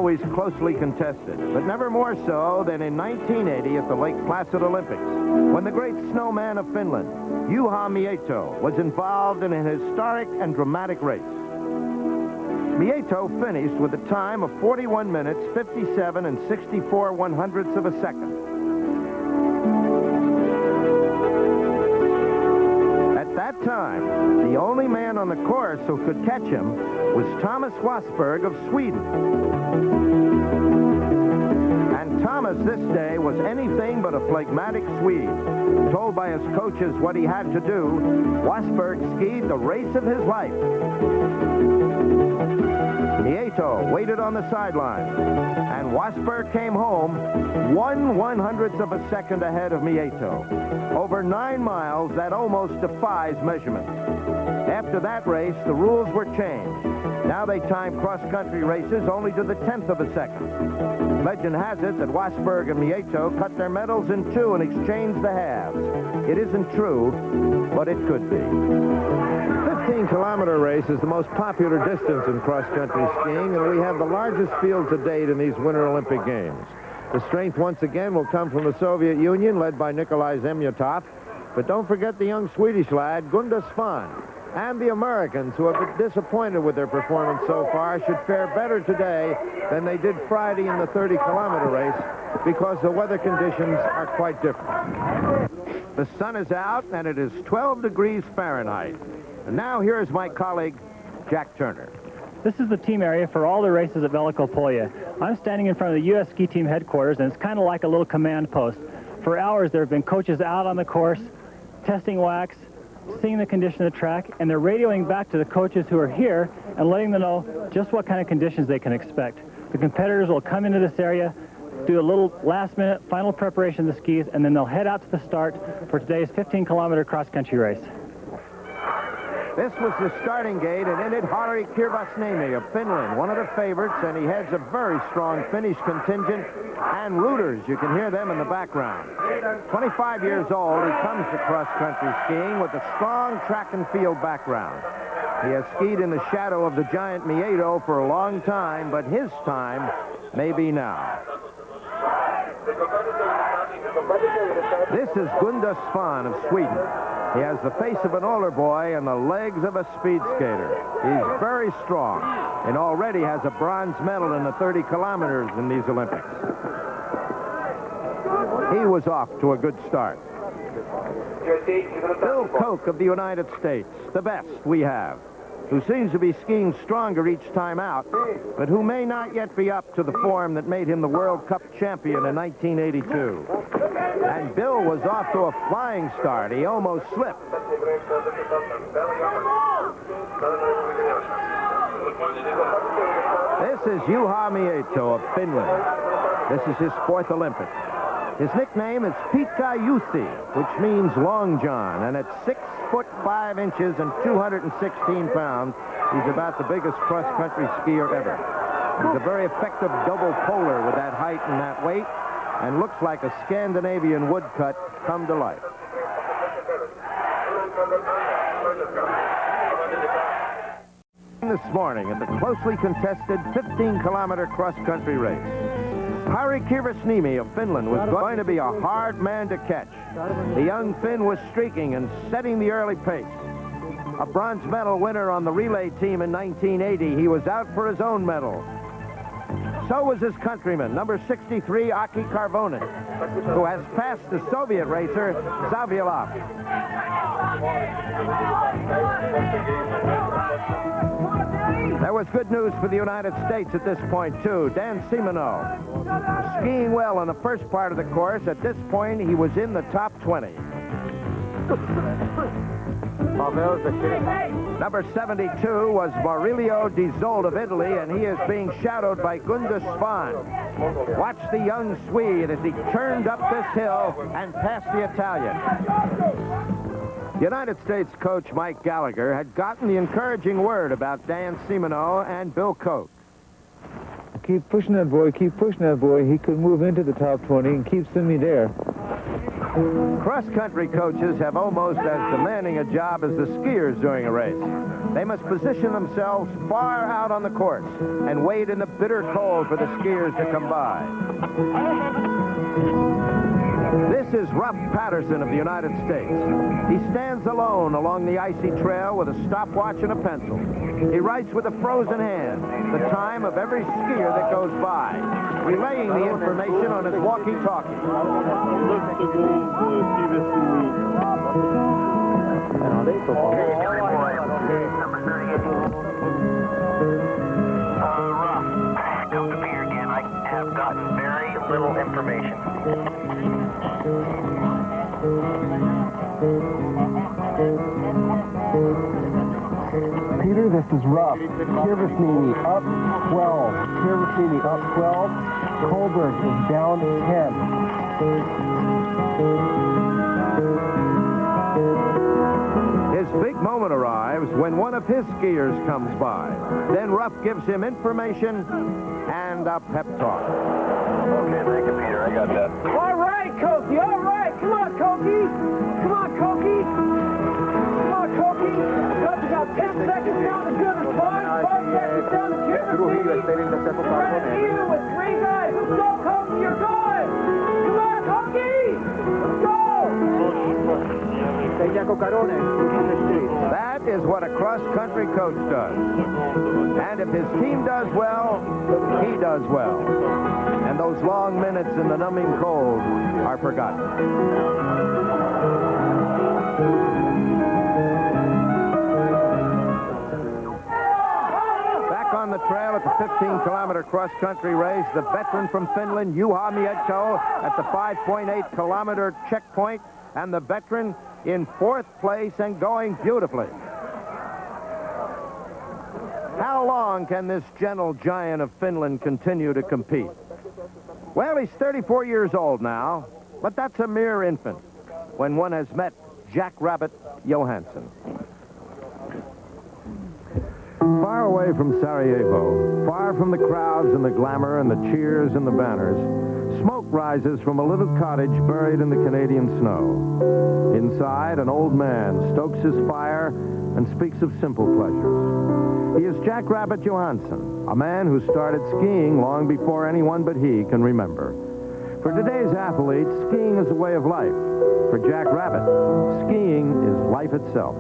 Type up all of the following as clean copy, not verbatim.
always closely contested, but never more so than in 1980 at the Lake Placid Olympics, when the great snowman of Finland, Juha MIETO, was involved in an historic and dramatic race. MIETO finished with a time of 41 minutes, 57 and 64 100ths of a second. At that time, the only man on the course who could catch him was Thomas Wasberg of Sweden. And Thomas this day was anything but a phlegmatic Swede. Told by his coaches what he had to do, Wasberg skied the race of his life. MIETO waited on the sideline, and Wasberg came home 1/100th of a second ahead of MIETO. Over 9 miles, that almost defies measurement. After that race, the rules were changed. Now they time cross-country races only to the 10th of a second. Legend has it that Wasberg and MIETO cut their medals in two and exchanged the halves. It isn't true, but it could be. 15-kilometer race is the most popular distance in cross-country skiing, and we have the largest field to date in these Winter Olympic Games. The strength once again will come from the Soviet Union, led by Nikolay ZIMIATOV. But don't forget the young Swedish lad, Gunde SWAN. And the Americans, who have been disappointed with their performance so far, should fare better today than they did Friday in the 30-kilometer race, because the weather conditions are quite different. The sun is out, and it is 12 degrees Fahrenheit. And now here is my colleague, Jack Turner. This is the team area for all the races at Velikopolye. I'm standing in front of the U.S. ski team headquarters, and it's kind of like a little command post. For hours, there have been coaches out on the course, testing wax, seeing the condition of the track, and they're radioing back to the coaches who are here and letting them know just what kind of conditions they can expect. The competitors will come into this area, do a little last-minute final preparation of the skis, and then they'll head out to the start for today's 15-kilometer cross-country race. This was the starting gate, and in it, Harri KIRVESNIEMI of Finland, one of the favorites, and he heads a very strong Finnish contingent, and rooters, you can hear them in the background. 25 years old, he comes to cross-country skiing with a strong track and field background. He has skied in the shadow of the giant MIETO for a long time, but his time may be now. This is Gunde SWAN of Sweden. He has the face of an older boy and the legs of a speed skater. He's very strong and already has a bronze medal in the 30 kilometers in these Olympics. He was off to a good start. Bill Koch of the United States, the best we have, who seems to be skiing stronger each time out, but who may not yet be up to the form that made him the World Cup champion in 1982. And Bill was off to a flying start. He almost slipped. This is Juha MIETO of Finland. This is his 4th Olympic. His nickname is Pitkä Jussi, which means Long John, and at 6 foot 5 inches and 216 pounds, he's about the biggest cross-country skier ever. He's a very effective double polar with that height and that weight, and looks like a Scandinavian woodcut come to life. This morning at the closely contested 15-kilometer cross-country race, Harri KIRVESNIEMI of Finland was going to be a hard man to catch. The young Finn was streaking and setting the early pace. A bronze medal winner on the relay team in 1980, he was out for his own medal. So was his countryman, number 63, Aki KARVONEN, who has passed the Soviet racer, Zavialov. There was good news for the United States at this point, too. Dan Semenov, skiing well in the first part of the course. At this point, he was in the top 20. Number 72 was Maurilio ZOLT of Italy, and he is being shadowed by Gunde SWAN. Watch the young Swede as he turned up this hill and passed the Italian. United States coach Mike Gallagher had gotten the encouraging word about Dan Semenov and Bill Koch. Keep pushing that boy, keep pushing that boy. He could move into the top 20 and keep Simi there. Cross-country coaches have almost as demanding a job as the skiers during a race. They must position themselves far out on the course and wait in the bitter cold for the skiers to come by. This is Ruff Patterson of the United States. He stands alone along the icy trail with a stopwatch and a pencil. He writes with a frozen hand the time of every skier that goes by, relaying the information on his walkie-talkie. Come to me again. I have gotten very little information. Peter, this is Ruff. KIRVESNIEMI up 12. KIRVESNIEMI up 12. Kohlberg is down 10. His big moment arrives when one of his skiers comes by. Then Ruff gives him information and a pep talk. Okay, thank you, Peter. I got that. All right, Koki, all right. Come on, Koki. Come on, Koki. Come on, Koki. You got 10 seconds down to Gunde. 5 seconds down to KIRVESNIEMI. Right here with 3 guys. Let's go, Koki, you're going. Come on, Koki. Let's go. That is what a cross-country coach does. And if his team does well, he does well. And those long minutes in the numbing cold are forgotten. Back on the trail at the 15-kilometer cross-country race, the veteran from Finland, Juha MIETO, at the 5.8-kilometer checkpoint, and the veteran in 4th place and going beautifully. How long can this gentle giant of Finland continue to compete? Well, he's 34 years old now, but that's a mere infant when one has met Jackrabbit Johansson. Far away from Sarajevo, far from the crowds and the glamour and the cheers and the banners, smoke rises from a little cottage buried in the Canadian snow. Inside, an old man stokes his fire and speaks of simple pleasures. He is Jackrabbit Johansson, a man who started skiing long before anyone but he can remember. For today's athletes, skiing is a way of life. For Jackrabbit, skiing is life itself.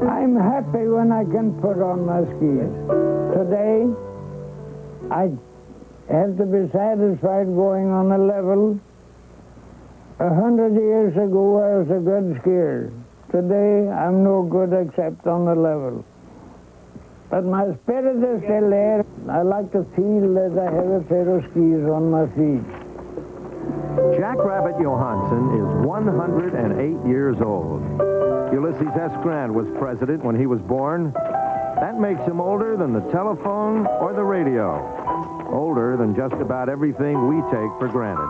I'm happy when I can put on my skis. Today, I have to be satisfied going on a level. 100 years ago, I was a good skier. Today, I'm no good except on the level. But my spirit is still there. I like to feel that I have a pair of skis on my feet. Jackrabbit Johansson is 108 years old. Ulysses S. Grant was president when he was born. That makes him older than the telephone or the radio. Older than just about everything we take for granted.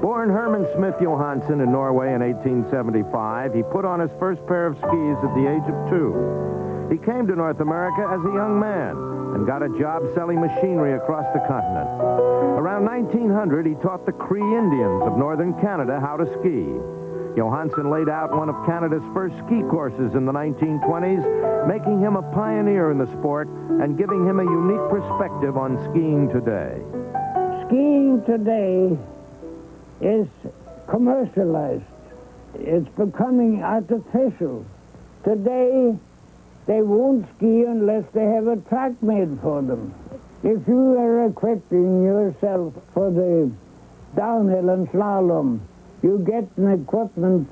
Born Herman Smith Johansson in Norway in 1875, he put on his first pair of skis at the age of 2. He came to North America as a young man and got a job selling machinery across the continent. Around 1900, he taught the Cree Indians of northern Canada how to ski. Johansson laid out one of Canada's first ski courses in the 1920s, making him a pioneer in the sport and giving him a unique perspective on skiing today. Skiing today is commercialized. It's becoming artificial. Today, they won't ski unless they have a track made for them. If you are equipping yourself for the downhill and slalom, you get an equipment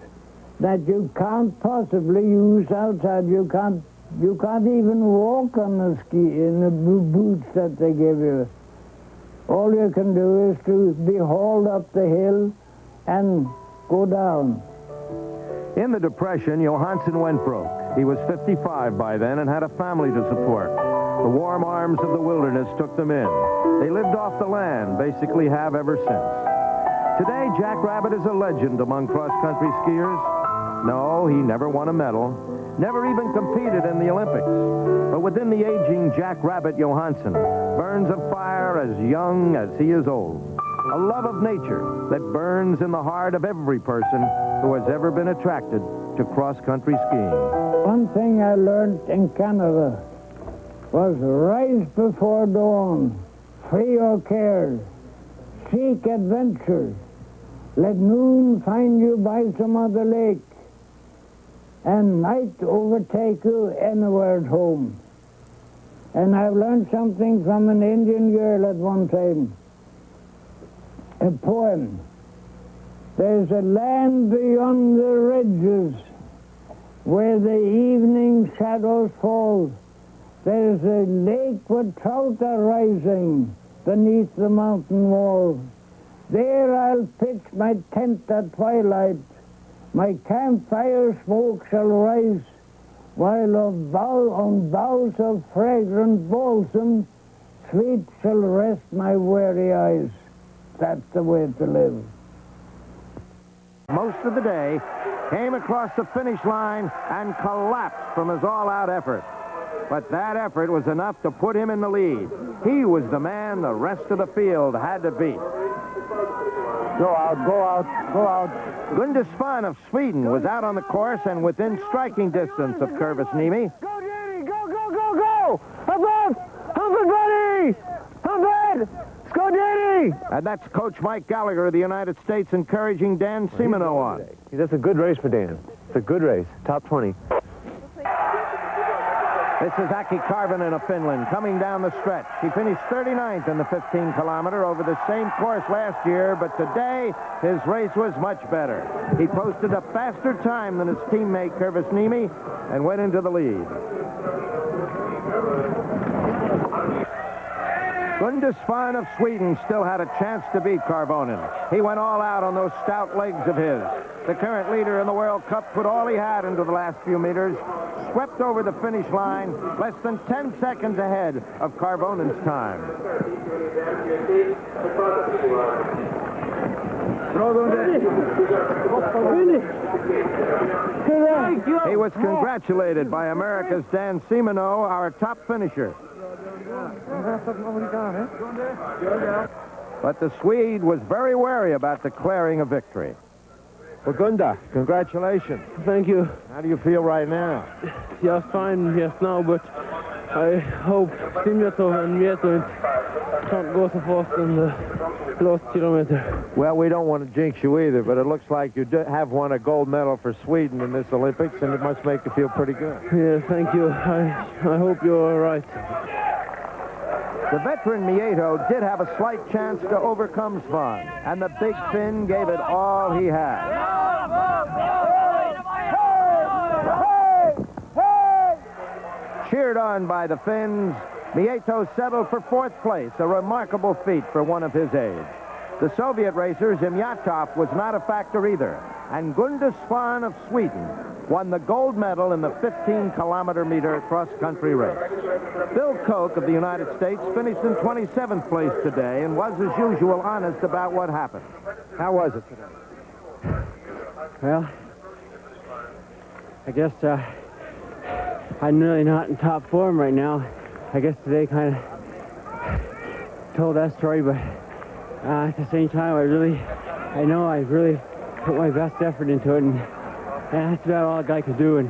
that you can't possibly use outside. You can't even walk on the ski in the boots that they give you. All you can do is to be hauled up the hill and go down. In the Depression, Johansson went broke. He was 55 by then and had a family to support. The warm arms of the wilderness took them in. They lived off the land, basically have ever since. Today, Jackrabbit is a legend among cross-country skiers. No, he never won a medal, never even competed in the Olympics. But within the aging Jackrabbit Johansson burns a fire as young as he is old. a love of nature that burns in the heart of every person who has ever been attracted to cross-country skiing. One thing I learned in Canada was rise before dawn, free your cares, seek adventure, let noon find you by some other lake, and night overtake you anywhere at home. And I've learned something from an Indian girl at one time, a poem. There's a land beyond the ridges where the evening shadows fall. There's a lake where trout are rising beneath the mountain wall. There I'll pitch my tent at twilight. My campfire smoke shall rise, while on boughs of fragrant balsam, sweet shall rest my weary eyes. That's the way to live. Most of the day came across the finish line and collapsed from his all-out effort. But that effort was enough to put him in the lead. He was the man the rest of the field had to beat. Go out, go out, go out. Gunde SWAN of Sweden was out on the course and within striking distance of KIRVESNIEMI. Go, Danny! Go, go, go, go! Up, up! Hump it, buddy! Hump it! Let's go, Danny! And that's Coach Mike Gallagher of the United States encouraging Dan Simino on. That's a good race for Dan. It's a good race. Top 20. This is Iisaki KARVONEN of Finland coming down the stretch. He finished 39th in the 15-kilometer over the same course last year, but today his race was much better. He posted a faster time than his teammate KIRVESNIEMI and went into the lead. Gunde SWAN of Sweden still had a chance to beat KARVONEN. He went all out on those stout legs of his. The current leader in the World Cup put all he had into the last few meters, swept over the finish line, less than 10 seconds ahead of KARVONEN's time. He was congratulated by America's Dan Simino, our top finisher. But the Swede was very wary about declaring a victory. Well, Gunde, congratulations. Thank you. How do you feel right now? Just fine, yes, now, but I hope ZIMIATOV and MIETO can't go so fast in the last kilometer. Well, we don't want to jinx you either, but it looks like you have won a gold medal for Sweden in this Olympics, and it must make you feel pretty good. Yeah, thank you. I hope you're right. The veteran MIETO did have a slight chance to overcome SWAN, and the big Finn gave it all he had. Cheered on by the Finns, MIETO settled for 4th place, a remarkable feat for one of his age. The Soviet racer ZIMIATOV was not a factor either, and Gunde SWAN of Sweden won the gold medal in the 15-kilometer cross-country race. Bill Koch of the United States finished in 27th place today and was, as usual, honest about what happened. How was it today? Well, I guess I'm really not in top form right now. I guess today kind of told that story, but at the same time, I know I really put my best effort into it, and that's about all a guy could do, and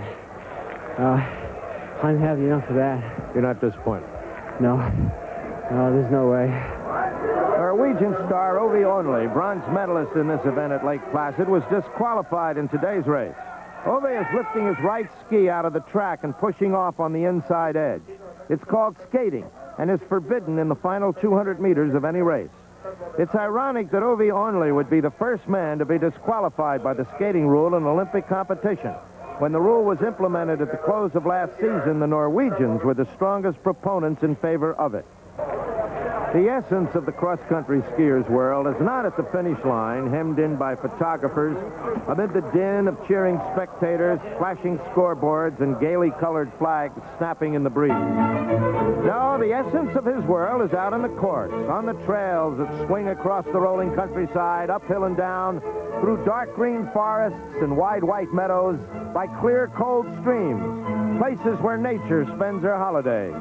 I'm happy enough for that. You're not disappointed? No, there's no way. Norwegian star Uwe Only, bronze medalist in this event at Lake Placid, was disqualified in today's race. Uwe is lifting his right ski out of the track and pushing off on the inside edge. It's called skating and is forbidden in the final 200 meters of any race. It's ironic that Uwe Only would be the first man to be disqualified by the skating rule in Olympic competition. When the rule was implemented at the close of last season, the Norwegians were the strongest proponents in favor of it. The essence of the cross-country skiers' world is not at the finish line, hemmed in by photographers, amid the din of cheering spectators, flashing scoreboards, and gaily colored flags snapping in the breeze. No, the essence of his world is out on the course, on the trails that swing across the rolling countryside, uphill and down, through dark green forests and wide white meadows, by clear cold streams, places where nature spends her holidays.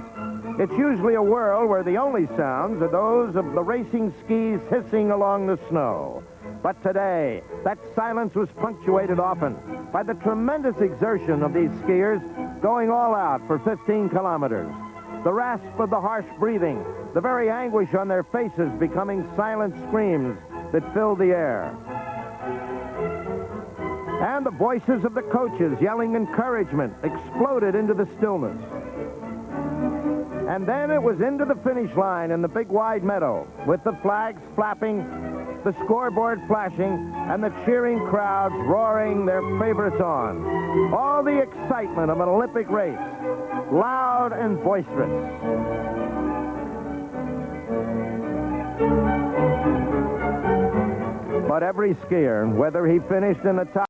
It's usually a whirl where the only sounds are those of the racing skis hissing along the snow. But today, that silence was punctuated often by the tremendous exertion of these skiers going all out for 15 kilometers. The rasp of the harsh breathing, the very anguish on their faces becoming silent screams that filled the air. And the voices of the coaches yelling encouragement exploded into the stillness. And then it was into the finish line in the big wide meadow, with the flags flapping, the scoreboard flashing, and the cheering crowds roaring their favorites on. All the excitement of an Olympic race, loud and boisterous. But every skier, whether he finished in the top